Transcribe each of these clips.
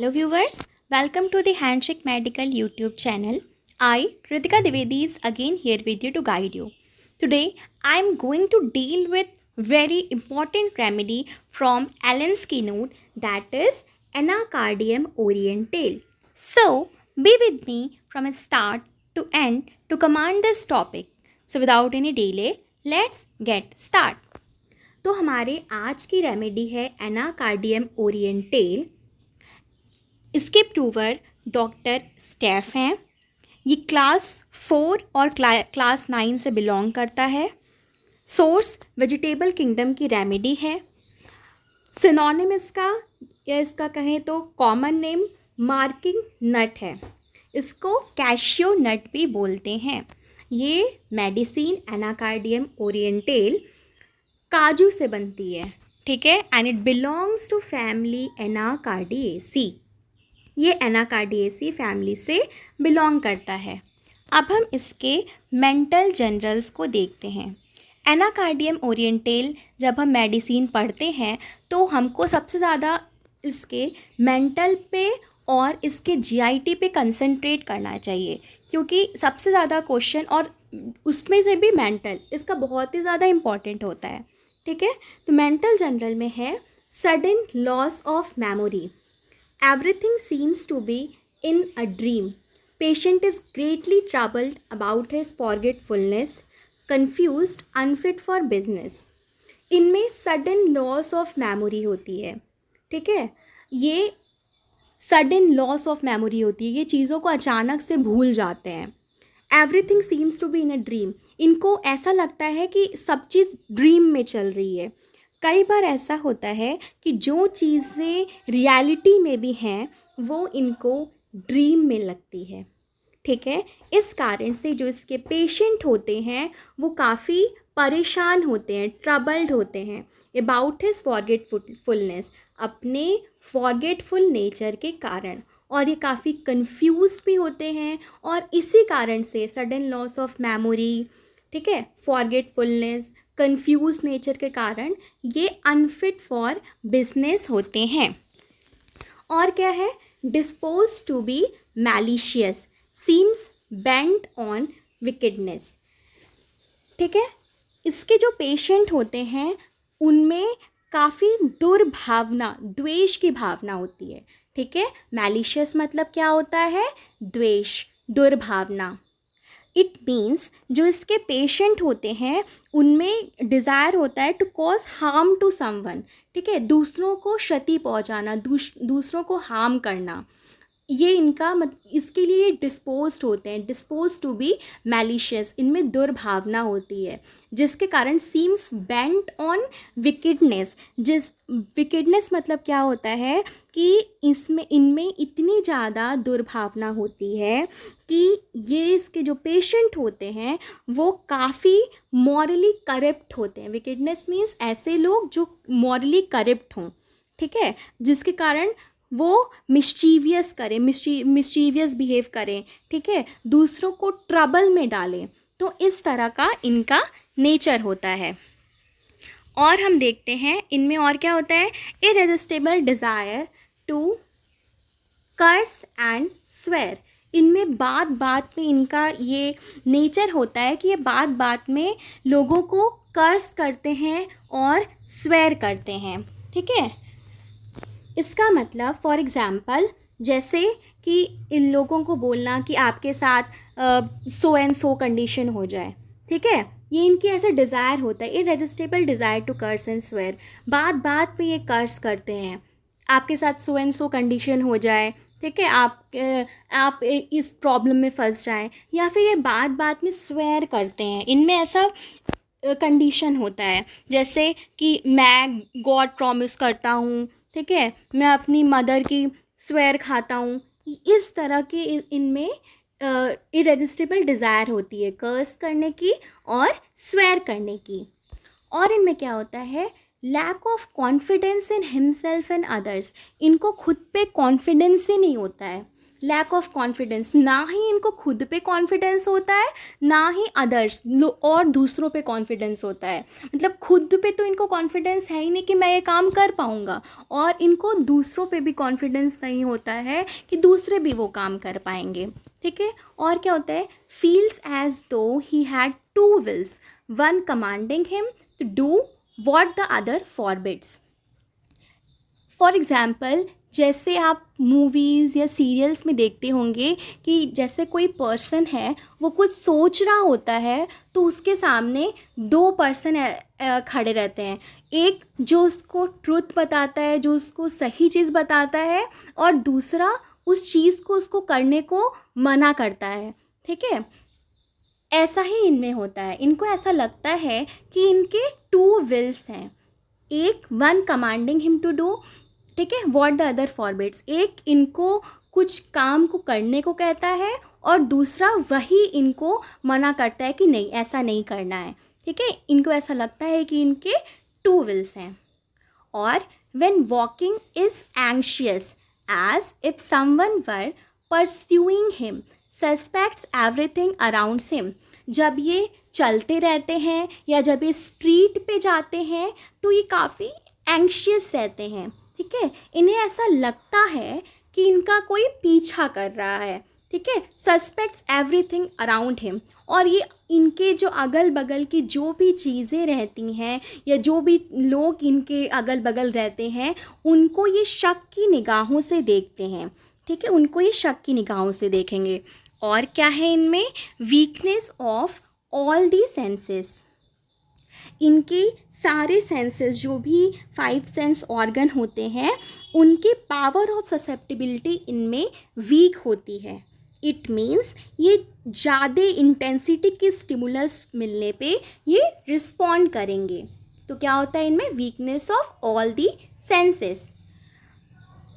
Hello viewers, welcome to the Handshake Medical YouTube channel. I, Kritika Dwivedi, is again here with you to guide you. Today, I am going to deal with very important remedy from Allen's keynote, that is Anacardium orientale. So, be with me from start to end to command this topic. So, without any delay, let's get start. तो हमारे आज की remedy है Anacardium oriented. इसके prover doctor Steph हैं. ये class 4 और class 9 से बिलोंग करता है. सोर्स वेजिटेबल किंगडम की रेमेडी है. सिनोनिम इसका या इसका कहें तो कॉमन नेम मार्किंग नट है. इसको कैशियो नट भी बोलते हैं. ये मेडिसिन एनाकार्डियम ओरिएंटेल काजू से बनती है, ठीक है, and it belongs to family Anacardiaceae. ये एनाकार्डिएसी फैमिली से बिलोंग करता है. अब हम इसके मेंटल जनरल्स को देखते हैं. एनाकार्डियम ओरिएंटेल जब हम मेडिसिन पढ़ते हैं तो हमको सबसे ज़्यादा इसके मेंटल पे और इसके जीआईटी पे कंसंट्रेट करना चाहिए, क्योंकि सबसे ज़्यादा क्वेश्चन और उसमें से भी मेंटल इसका बहुत ही ज़्यादा इम्पॉर्टेंट होता है, ठीक है. तो मेंटल जनरल में है sudden loss of memory. Everything seems to be in a dream. Patient is greatly troubled about his forgetfulness, confused, unfit for business. इनमें सडन लॉस ऑफ मेमोरी होती है, ठीक है. ये सडन लॉस ऑफ मेमोरी होती है, ये चीज़ों को अचानक से भूल जाते हैं. Everything seems to be in a dream. इनको ऐसा लगता है कि सब चीज़ ड्रीम में चल रही है. कई बार ऐसा होता है कि जो चीज़ें रियलिटी में भी हैं वो इनको ड्रीम में लगती है, ठीक है. इस कारण से जो इसके पेशेंट होते हैं वो काफ़ी परेशान होते हैं, ट्रबल्ड होते हैं अबाउट हिज फॉरगेटफुलनेस, अपने फॉरगेटफुल नेचर के कारण. और ये काफ़ी कंफ्यूज भी होते हैं और इसी कारण से सडन लॉस ऑफ मेमोरी, ठीक है, फॉरगेटफुलनेस, कंफ्यूज नेचर के कारण ये अनफिट फॉर बिजनेस होते हैं. और क्या है, disposed to be malicious, seems bent on wickedness, ठीक है. इसके जो पेशेंट होते हैं उनमें काफ़ी दुर्भावना, द्वेष की भावना होती है, ठीक है. मैलिशियस मतलब क्या होता है, द्वेष, दुर्भावना. इट मीन्स जो इसके पेशेंट होते हैं उनमें डिज़ायर होता है to cause harm to someone, ठीक है, दूसरों को क्षति पहुंचाना, दूसरों को हार्म करना. ये इनका इसके लिए डिस्पोज होते हैं, डिस्पोज टू बी मैलिशियस. इनमें दुर्भावना होती है जिसके कारण seems bent on wickedness. Wickedness मतलब क्या होता है कि इनमें इतनी ज़्यादा दुर्भावना होती है कि ये इसके जो पेशेंट होते हैं वो काफ़ी मॉरली करप्ट होते हैं. विकेडनेस मीन्स ऐसे लोग जो मॉरली करप्ट हों, ठीक है, जिसके कारण वो मिस्चीवियस करें, मिस्चीवियस बिहेव करें, ठीक है, दूसरों को ट्रबल में डालें. तो इस तरह का इनका नेचर होता है. और हम देखते हैं इनमें और क्या होता है, irresistible desire to curse and swear. इनमें बात बात में इनका ये नेचर होता है कि ये बात बात में लोगों को कर्स करते हैं और स्वेर करते हैं, ठीक है. इसका मतलब फॉर एग्ज़ाम्पल जैसे कि इन लोगों को बोलना कि आपके साथ सो एंड सो कंडीशन हो जाए, ठीक है. ये इनकी ऐसा डिज़ायर होता है, irresistible desire to curse and swear. बात बात पे ये कर्स करते हैं, आपके साथ सो एंड सो कंडीशन हो जाए, ठीक है, आप इस प्रॉब्लम में फंस जाएं, या फिर ये बात बात में स्वेर करते हैं. इनमें ऐसा कंडीशन होता है जैसे कि मैं गॉड प्रॉमिस करता हूँ, ठीक है, मैं अपनी मदर की स्वेर खाता हूँ. इस तरह के इनमें इरेजिस्टिबल डिज़ायर होती है कर्स करने की और स्वेर करने की. और इनमें क्या होता है, lack of confidence in himself and others. इनको खुद पे कॉन्फिडेंस ही नहीं होता है, लैक ऑफ कॉन्फिडेंस, ना ही इनको खुद पे कॉन्फिडेंस होता है, ना ही अदर्स और दूसरों पे कॉन्फिडेंस होता है। मतलब खुद पे तो इनको कॉन्फिडेंस है ही नहीं कि मैं ये काम कर पाऊँगा, और इनको दूसरों पे भी कॉन्फिडेंस नहीं होता है कि दूसरे भी वो काम कर पाएंगे। ठीक है, और क्या होता है, feels as though he had two wills, one commanding him to do what the other forbids. For example, जैसे आप मूवीज़ या सीरियल्स में देखते होंगे कि जैसे कोई पर्सन है वो कुछ सोच रहा होता है, तो उसके सामने दो पर्सन खड़े रहते हैं। एक जो उसको ट्रुथ बताता है, जो उसको सही चीज़ बताता है, और दूसरा उस चीज़ को उसको करने को मना करता है। ठीक है, ऐसा ही इनमें होता है। इनको ऐसा लगता है कि इनके टू विल्स हैं, एक one commanding him to do, ठीक है, व्हाट द अदर फॉरबिड्स, एक इनको कुछ काम को करने को कहता है और दूसरा वही इनको मना करता है कि नहीं, ऐसा नहीं करना है। ठीक है, इनको ऐसा लगता है कि इनके टू विल्स हैं। और when walking is anxious, as if someone were pursuing him, suspects everything around him, जब ये चलते रहते हैं या जब ये स्ट्रीट पे जाते हैं तो ये काफ़ी एंग्शियस रहते हैं। ठीक है, इन्हें ऐसा लगता है कि इनका कोई पीछा कर रहा है। ठीक है, सस्पेक्ट्स एवरीथिंग अराउंड हिम, और ये इनके जो अगल बगल की जो भी चीज़ें रहती हैं या जो भी लोग इनके अगल बगल रहते हैं, उनको ये शक की निगाहों से देखते हैं। ठीक है, उनको ये शक की निगाहों से देखेंगे। और क्या है इनमें, weakness of all the senses, इनके सारे सेंसेस जो भी 5 सेंस ऑर्गन होते हैं, उनकी पावर ऑफ ससेप्टिबिलिटी इनमें वीक होती है। इट मीन्स ये ज़्यादा इंटेंसिटी की स्टिमुलस मिलने पे ये रिस्पॉन्ड करेंगे। तो क्या होता है इनमें, weakness of all the senses.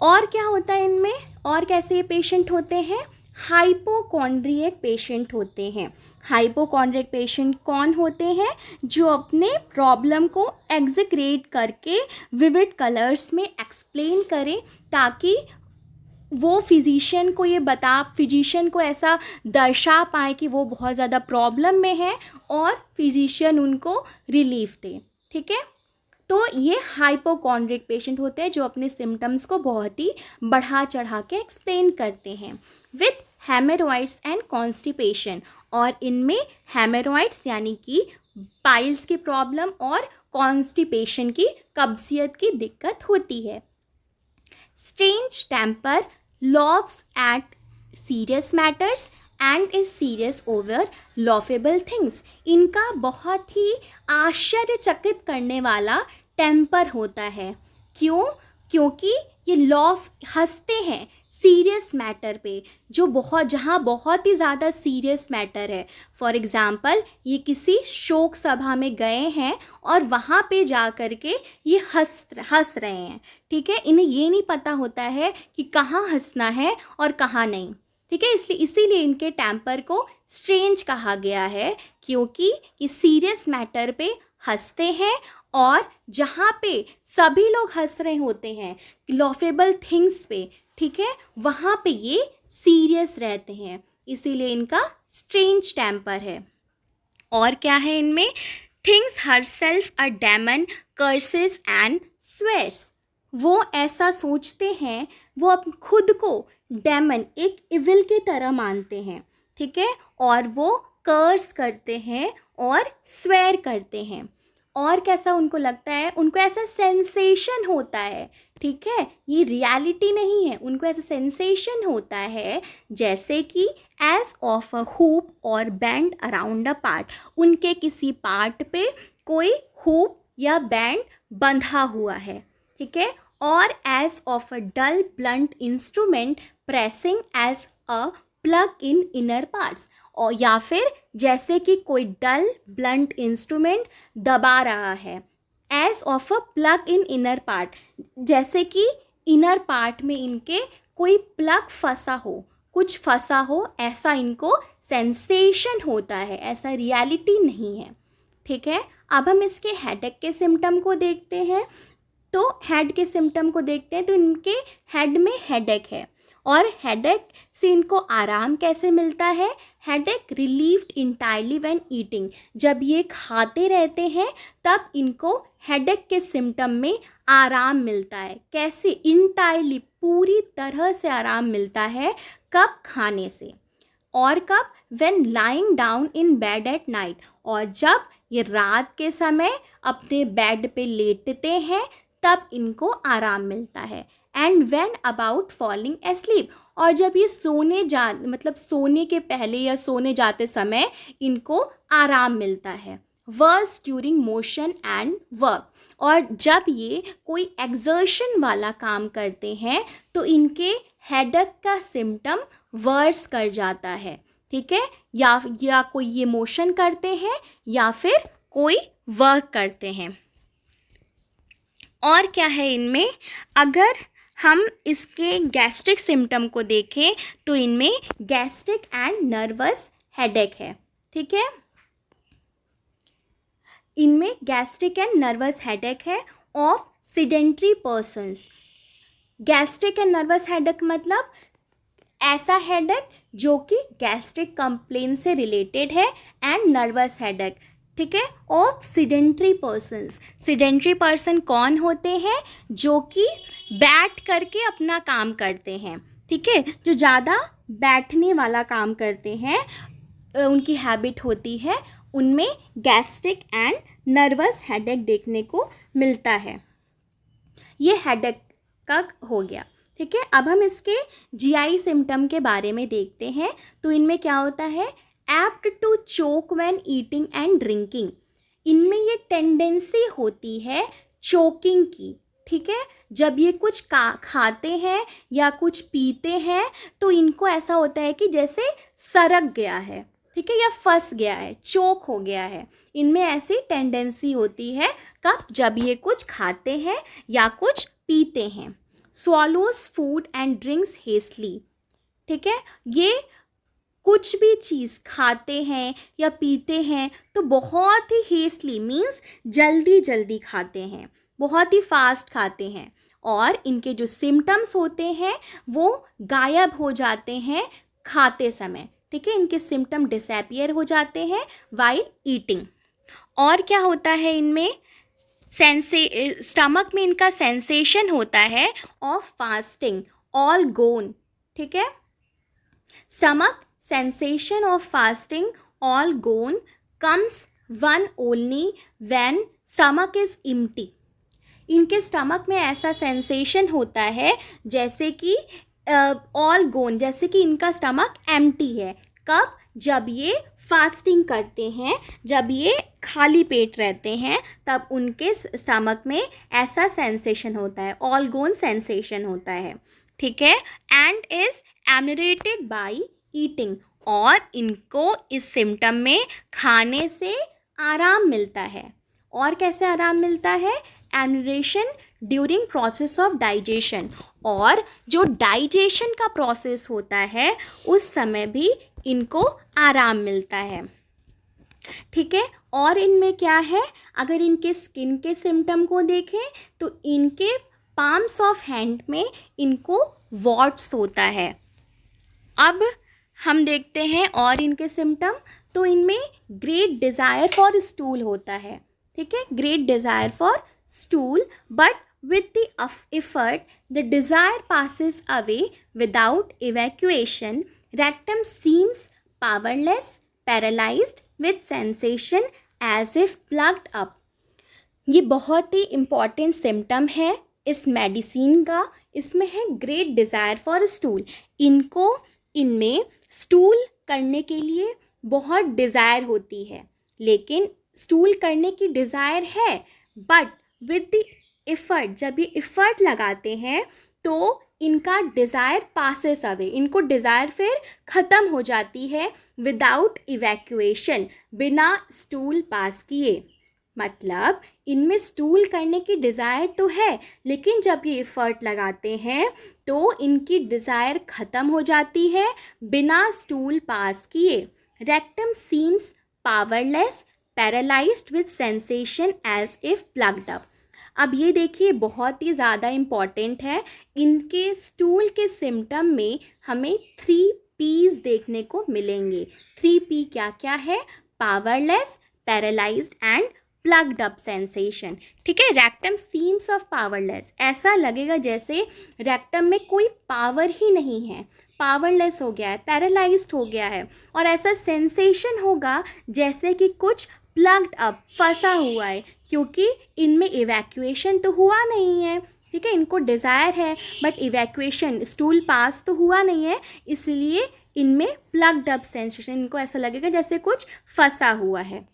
और क्या होता है इनमें, और कैसे ये पेशेंट होते हैं, हाइपोकॉन्ड्रियक पेशेंट होते हैं। हाइपोकॉन्ड्रियक पेशेंट कौन होते हैं, जो अपने प्रॉब्लम को एग्जीक्रेट करके विविड कलर्स में एक्सप्लेन करें, ताकि वो फिजिशियन को ऐसा दर्शा पाए कि वो बहुत ज़्यादा प्रॉब्लम में है और फिजिशियन उनको रिलीफ दे। ठीक है, तो ये हाइपोकॉन्ड्रिक पेशेंट होते हैं जो अपने सिम्टम्स को बहुत ही बढ़ा चढ़ा के एक्सप्लेन करते हैं। विथ हेमरॉइड्स एंड कॉन्स्टिपेशन, और इनमें हेमरॉइड्स यानी कि पाइल्स की प्रॉब्लम और कॉन्स्टिपेशन की, कब्जियत की दिक्कत होती है। Strange temper, laughs at serious matters and is serious over laughable things, इनका बहुत ही आश्चर्यचकित करने वाला टेम्पर होता है। क्यों, क्योंकि ये हंसते हैं सीरियस मैटर पे, जहाँ बहुत ही ज़्यादा सीरियस मैटर है। फॉर एग्ज़ाम्पल, ये किसी शोक सभा में गए हैं और वहाँ पे जा कर के ये हंस रहे हैं। ठीक है, इन्हें ये नहीं पता होता है कि कहाँ हंसना है और कहाँ नहीं। ठीक है, इसीलिए इनके टेम्पर को स्ट्रेंज कहा गया है, क्योंकि ये सीरियस मैटर पे हंसते हैं, और जहाँ पे सभी लोग हंस रहे होते हैं लॉफेबल थिंग्स पे, ठीक है, वहाँ पे ये सीरियस रहते हैं, इसीलिए इनका स्ट्रेंज टेम्पर है। और क्या है इनमें, thinks herself a demon, curses and swears, वो ऐसा सोचते हैं, वो खुद को डेमन, एक इविल की तरह मानते हैं। ठीक है, और वो कर्स करते हैं और स्वेयर करते हैं। और कैसा उनको लगता है, उनको ऐसा सेंसेशन होता है। ठीक है, ये रियलिटी नहीं है, उनको ऐसा सेंसेशन होता है जैसे कि एज ऑफ अ हुप और बैंड अराउंड अ पार्ट, उनके किसी पार्ट पे कोई हुप या बैंड बंधा हुआ है। ठीक है, और as of a dull blunt instrument pressing as a plug in inner parts, और या फिर जैसे कि कोई डल ब्लंट इंस्ट्रूमेंट दबा रहा है। As of a plug in inner part, जैसे कि इनर पार्ट में इनके कोई प्लग फंसा हो, कुछ फंसा हो, ऐसा इनको सेंसेशन होता है, ऐसा रियलिटी नहीं है। ठीक है, अब हम इसके हेडेक के सिम्टम को देखते हैं। तो हेड के सिम्टम को देखते हैं, तो इनके हेड में हेडेक है, और हेडेक से इनको आराम कैसे मिलता है? Headache relieved entirely when eating, जब ये खाते रहते हैं तब इनको हेडेक के सिम्टम में आराम मिलता है। कैसे? इंटायरली, पूरी तरह से आराम मिलता है। कब? खाने से। और कब? When lying down in bed at night, और जब ये रात के समय अपने बेड पे लेटते हैं तब इनको आराम मिलता है। And when about falling asleep, और जब ये सोने के पहले या सोने जाते समय इनको आराम मिलता है। Worse during motion and work, और जब ये कोई एक्सर्शन वाला काम करते हैं तो इनके हेडेक का सिम्टम वर्स कर जाता है। ठीक है, या कोई ये मोशन करते हैं या फिर कोई वर्क करते हैं। और क्या है इनमें? अगर हम इसके गैस्ट्रिक सिम्टम को देखें तो इनमें गैस्ट्रिक एंड नर्वस हेडेक है। ठीक है, इनमें गैस्ट्रिक एंड नर्वस हेडेक है of sedentary persons. Gastric and nervous headache मतलब ऐसा हेडेक जो कि गैस्ट्रिक कंप्लेन से रिलेटेड है, एंड नर्वस हेडेक, ठीक है, of sedentary persons. Sedentary person कौन होते हैं? जो कि बैठ करके अपना काम करते हैं। ठीक है, जो ज़्यादा बैठने वाला काम करते हैं, उनकी हैबिट होती है, उनमें गैस्ट्रिक एंड नर्वस हेडेक देखने को मिलता है। ये हेडेक का हो गया। ठीक है, अब हम इसके जीआई सिम्टम के बारे में देखते हैं। तो इनमें क्या होता है? Apt to choke when eating and drinking, इनमें ये टेंडेंसी होती है चोकिंग की। ठीक है, जब ये कुछ खाते हैं या कुछ पीते हैं तो इनको ऐसा होता है कि जैसे सरक गया है, ठीक है, या फंस गया है, चोक हो गया है। इनमें ऐसी टेंडेंसी होती है। कब? जब ये कुछ खाते हैं या कुछ पीते हैं। swallows food and drinks hastily, ठीक है, ये कुछ भी चीज़ खाते हैं या पीते हैं तो बहुत ही हेस्टली मीन्स जल्दी जल्दी खाते हैं, बहुत ही फास्ट खाते हैं, और इनके जो सिम्टम्स होते हैं वो गायब हो जाते हैं खाते समय। ठीक है, इनके सिम्टम डिसअपियर हो जाते हैं वाइल ईटिंग। और क्या होता है इनमें? स्टमक में इनका सेंसेशन होता है ऑफ फास्टिंग, ऑल गोन। ठीक है, stomach sensation of fasting all gone comes one only when stomach is empty। इनके स्टमक में ऐसा सेंसेशन होता है जैसे कि ऑल गोन, जैसे कि इनका स्टमक एम्प्टी है। कब? जब ये फास्टिंग करते हैं, जब ये खाली पेट रहते हैं तब उनके स्टमक में ऐसा सेंसेशन होता है, ऑल गोन सेंसेशन होता है। ठीक है, and is emanated by eating, और इनको इस सिम्टम में खाने से आराम मिलता है। और कैसे आराम मिलता है? एनुरेशन ड्यूरिंग प्रोसेस ऑफ डाइजेशन, और जो डाइजेशन का प्रोसेस होता है उस समय भी इनको आराम मिलता है। ठीक है, और इनमें क्या है? अगर इनके स्किन के सिम्टम को देखें तो इनके पाम्स ऑफ हैंड में इनको वॉट्स होता है। अब हम देखते हैं और इनके सिम्टम। तो इनमें ग्रेट डिज़ायर फॉर स्टूल होता है। ठीक है, great desire for stool, but with the effort the desire passes away without evacuation. Rectum seems powerless, paralyzed with sensation as if plugged up। ये बहुत ही इम्पॉर्टेंट सिम्टम है इस मेडिसिन का। इसमें है ग्रेट डिज़ायर फॉर स्टूल। इनमें stool करने के लिए बहुत डिज़ायर होती है, लेकिन स्टूल करने की डिज़ायर है, बट विद द एफर्ट, जब ये एफर्ट लगाते हैं तो इनका डिज़ायर पासेस अवे, इनको डिज़ायर फिर ख़त्म हो जाती है विदाउट इवैक्यूएशन, बिना स्टूल पास किए। मतलब इनमें स्टूल करने की डिज़ायर तो है, लेकिन जब ये एफर्ट लगाते हैं तो इनकी डिज़ायर ख़त्म हो जाती है बिना स्टूल पास किए। Rectum seems powerless, paralysed with sensation as if plugged up. अब ये देखिए बहुत ही ज़्यादा इम्पॉर्टेंट है। इनके स्टूल के सिम्टम में हमें 3 P's देखने को मिलेंगे। 3 P क्या क्या है? Powerless, paralysed and plugged up sensation. ठीक है, रेक्टम सीम्स ऑफ पावरलेस, ऐसा लगेगा जैसे रेक्टम में कोई पावर ही नहीं है, पावरलेस हो गया है, पैरालाइज्ड हो गया है। और ऐसा सेंसेशन होगा जैसे कि कुछ प्लग्ड अप, फंसा हुआ है, क्योंकि इनमें इवैक्यूएशन तो हुआ नहीं है। ठीक है, इनको डिज़ायर है बट इवैक्यूएशन, स्टूल पास तो हुआ नहीं है, इसलिए इनमें प्लग्ड अप सेंसेशन, इनको ऐसा लगेगा जैसे कुछ फंसा हुआ है।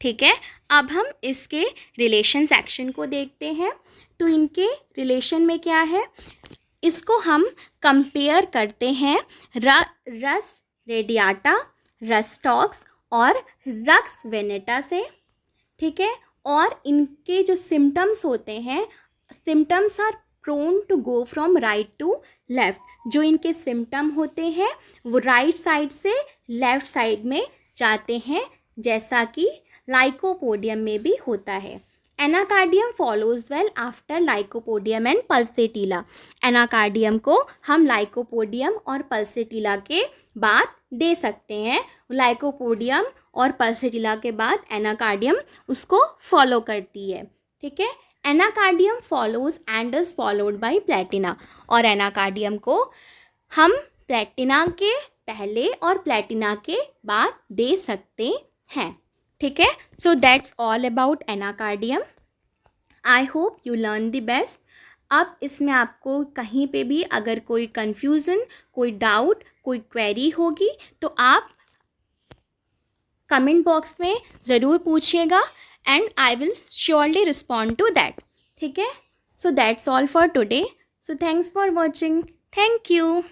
ठीक है, अब हम इसके रिलेशन सेक्शन को देखते हैं। तो इनके रिलेशन में क्या है, इसको हम कंपेयर करते हैं रस रेडियाटा, रस्टॉक्स और रक्स वेनेटा से। ठीक है, और इनके जो सिम्टम्स होते हैं, symptoms are prone to go from right to left. जो इनके सिम्टम होते हैं वो राइट साइड से लेफ़्ट साइड में जाते हैं, जैसा कि लाइकोपोडियम में भी होता है। Anacardium follows well after lycopodium and pulsatilla. Anacardium को हम लाइकोपोडियम और पल्सेटिला के बाद दे सकते हैं। लाइकोपोडियम और पल्सेटिला के बाद एनाकार्डियम उसको फॉलो करती है। ठीक है, Anacardium follows and is followed by Platina. और एनाकार्डियम को हम प्लेटिना के पहले और प्लेटिना के बाद दे सकते हैं। ठीक है, so that's all about Anacardium. I hope you learn the best. अब इसमें आपको कहीं पे भी अगर कोई कन्फ्यूज़न, कोई डाउट, कोई क्वेरी होगी तो आप कमेंट बॉक्स में ज़रूर पूछिएगा and I will surely respond to that. ठीक है, so that's all for today. So thanks for watching. Thank you.